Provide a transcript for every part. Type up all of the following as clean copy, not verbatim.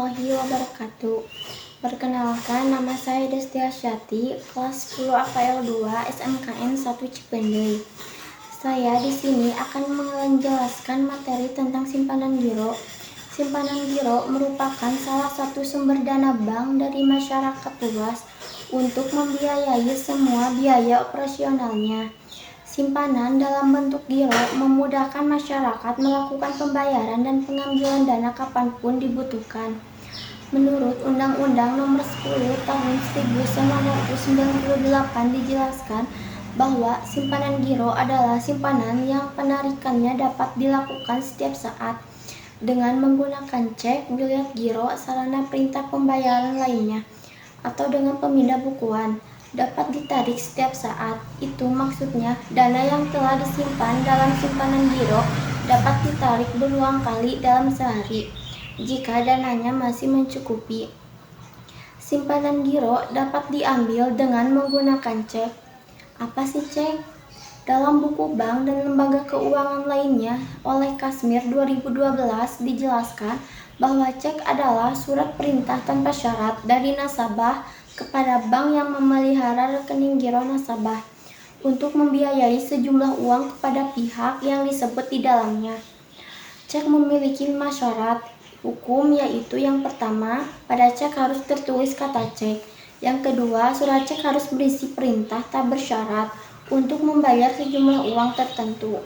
warahmatullahi wabarakatuh. Perkenalkan, nama saya Desti Asyati, kelas 10 APL 2 SMKN 1 Cipendei. Saya di sini akan menjelaskan materi tentang simpanan giro. Simpanan giro merupakan salah satu sumber dana bank dari masyarakat luas untuk membiayai semua biaya operasionalnya. Simpanan dalam bentuk giro memudahkan masyarakat melakukan pembayaran dan pengambilan dana kapanpun dibutuhkan. Menurut Undang-Undang Nomor 10 Tahun 1998 dijelaskan bahwa simpanan giro adalah simpanan yang penarikannya dapat dilakukan setiap saat dengan menggunakan cek, bilet giro, sarana perintah pembayaran lainnya, atau dengan pemindah bukuan. Dapat ditarik setiap saat. Itu maksudnya dana yang telah disimpan dalam simpanan giro dapat ditarik berulang kali dalam sehari jika dananya masih mencukupi. Simpanan giro dapat diambil dengan menggunakan cek. Apa sih cek? Dalam buku bank dan lembaga keuangan lainnya oleh Kasmir 2012 dijelaskan bahwa cek adalah surat perintah tanpa syarat dari nasabah kepada bank yang memelihara rekening giro nasabah untuk membiayai sejumlah uang kepada pihak yang disebut di dalamnya. Cek memiliki 5 syarat hukum, yaitu yang pertama, pada cek harus tertulis kata cek. Yang kedua, surat cek harus berisi perintah tak bersyarat untuk membayar sejumlah uang tertentu.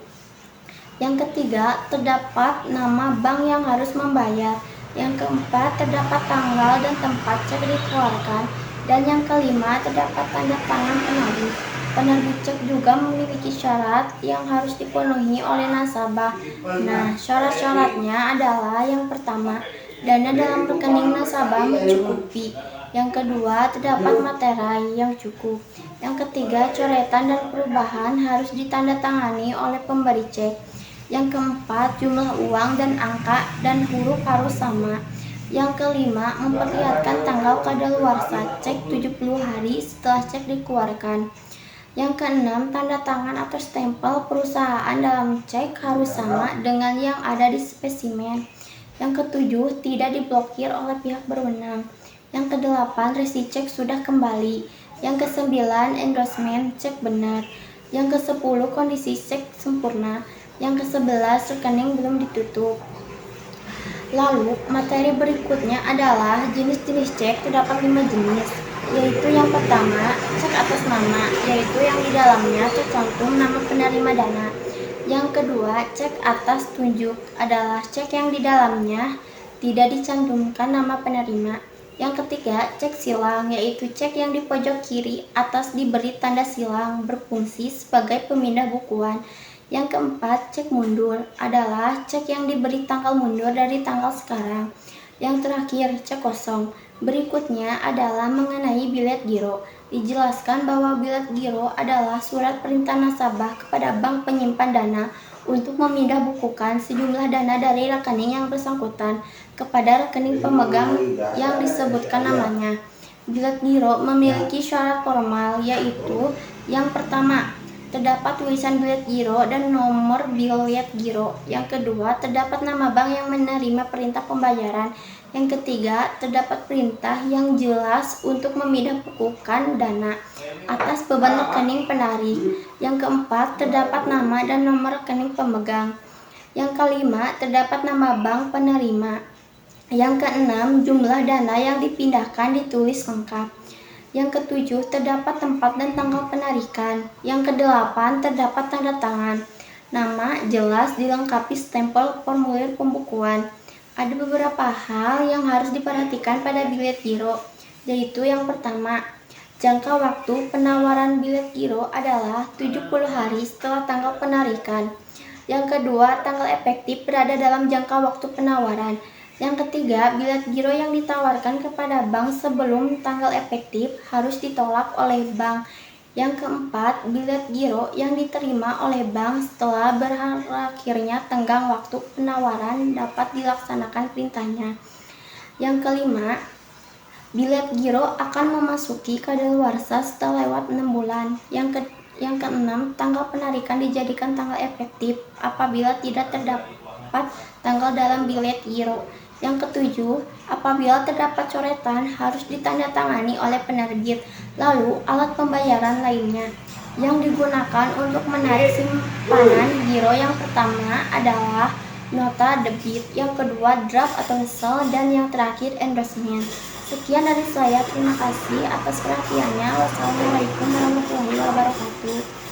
Yang ketiga, terdapat nama bank yang harus membayar. Yang keempat, terdapat tanggal dan tempat cek dikeluarkan. Dan yang kelima, terdapat tanda tangan penerbit. Penerbit cek juga memiliki syarat yang harus dipenuhi oleh nasabah. Nah, syarat-syaratnya adalah yang pertama, dana dalam rekening nasabah mencukupi. Yang kedua, terdapat materai yang cukup. Yang ketiga, coretan dan perubahan harus ditandatangani oleh pemberi cek. Yang keempat, jumlah uang dan angka dan huruf harus sama. Yang kelima, memperlihatkan tanggal kadaluarsa cek 70 hari setelah cek dikeluarkan. Yang keenam, tanda tangan atau stempel perusahaan dalam cek harus sama dengan yang ada di spesimen. Yang ketujuh, tidak diblokir oleh pihak berwenang. Yang kedelapan, resi cek sudah kembali. Yang kesembilan, endorsement cek benar. Yang kesepuluh, kondisi cek sempurna. Yang ke-11, rekening belum ditutup. Lalu, materi berikutnya adalah jenis-jenis cek. Terdapat 5 jenis, yaitu yang pertama, cek atas nama, yaitu yang di dalamnya tercantum nama penerima dana. Yang kedua, cek atas tunjuk, adalah cek yang di dalamnya tidak dicantumkan nama penerima. Yang ketiga, cek silang, yaitu cek yang di pojok kiri atas diberi tanda silang berfungsi sebagai pemindah bukuan. Yang keempat, cek mundur, adalah cek yang diberi tanggal mundur dari tanggal sekarang. Yang terakhir, cek kosong. Berikutnya adalah mengenai bilet giro. Dijelaskan bahwa bilet giro adalah surat perintah nasabah kepada bank penyimpan dana untuk memindah bukukan sejumlah dana dari rekening yang bersangkutan kepada rekening pemegang yang disebutkan namanya. Bilet giro memiliki syarat formal, yaitu yang pertama, terdapat tulisan bilet giro dan nomor bilet giro. Yang kedua, terdapat nama bank yang menerima perintah pembayaran. Yang ketiga, terdapat perintah yang jelas untuk memindah bukukan dana atas beban rekening penarik. Yang keempat, terdapat nama dan nomor rekening pemegang. Yang kelima, terdapat nama bank penerima. Yang keenam, jumlah dana yang dipindahkan ditulis lengkap. Yang ketujuh, terdapat tempat dan tanggal penarikan. Yang kedelapan, terdapat tanda tangan. Nama jelas dilengkapi stempel formulir pembukuan. Ada beberapa hal yang harus diperhatikan pada bilet giro, yaitu yang pertama, jangka waktu penawaran bilet giro adalah 70 hari setelah tanggal penarikan. Yang kedua, tanggal efektif berada dalam jangka waktu penawaran. Yang ketiga, bilet giro yang ditawarkan kepada bank sebelum tanggal efektif harus ditolak oleh bank. Yang keempat, bilet giro yang diterima oleh bank setelah berakhirnya tenggang waktu penawaran dapat dilaksanakan perintahnya. Yang kelima, bilet giro akan memasuki kadaluarsa setelah lewat 6 bulan. Yang keenam, tanggal penarikan dijadikan tanggal efektif apabila tidak terdapat tanggal dalam bilet giro. Yang ketujuh, apabila terdapat coretan harus ditandatangani oleh penerbit. Lalu, alat pembayaran lainnya yang digunakan untuk menarik simpanan giro yang pertama adalah nota debit, yang kedua draft atau sel, dan yang terakhir endorsement. Sekian dari saya, terima kasih atas perhatiannya. Wassalamualaikum warahmatullahi wabarakatuh.